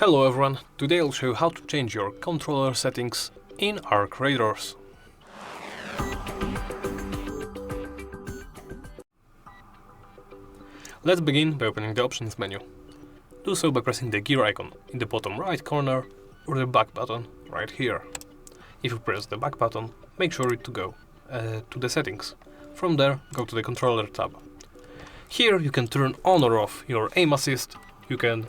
Hello everyone, today I'll show you how to change your controller settings in HardReset. Let's begin by opening the options menu. Do so by pressing the gear icon in the bottom right corner or the back button right here. If you press the back button, make sure to go to the settings. From there, go to the controller tab. Here you can turn on or off your aim assist, you can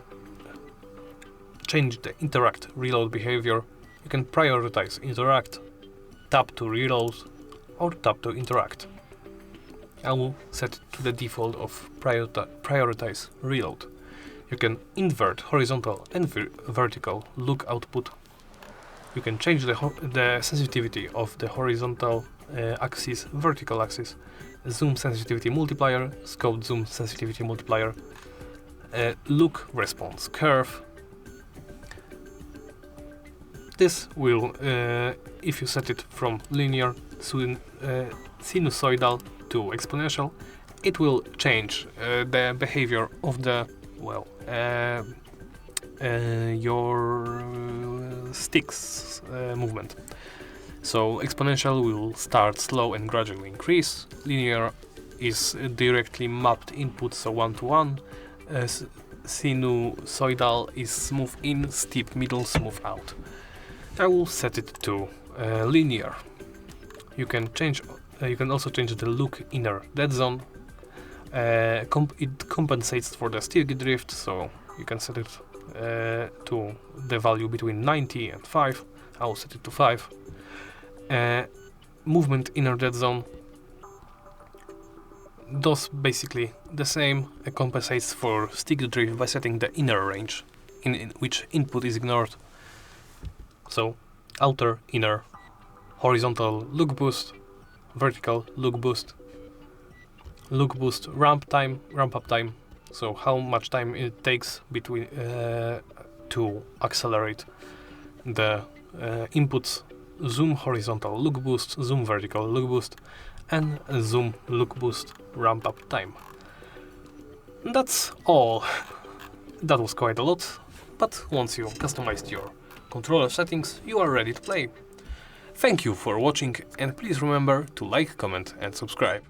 change the interact reload behavior, you can prioritize interact, tap to reload or tap to interact. I will set it to the default of prioritize reload. You can invert horizontal and vertical look output. You can change the sensitivity of the horizontal axis, vertical axis, zoom sensitivity multiplier, scope zoom sensitivity multiplier, look response curve. This will, if you set it from linear sinusoidal to exponential, it will change the behavior of the, your sticks movement. So exponential will start slow and gradually increase. Linear is directly mapped input, so 1 to 1. Sinusoidal is smooth in, steep middle, smooth out. I will set it to linear. You can also change the look inner dead zone. It compensates for the stilgy drift, so you can set it to the value between 90 and 5. I will set it to 5. Movement inner dead zone does basically the same. It compensates for stick drift by setting the inner range in which input is ignored. So outer, inner, horizontal look boost, vertical look boost, ramp up time. So how much time it takes between to accelerate the inputs, zoom horizontal look boost, zoom vertical look boost, and zoom look boost ramp up time. That's all. That was quite a lot, but once you customized your controller settings, you are ready to play. Thank you for watching, and please remember to like, comment and subscribe.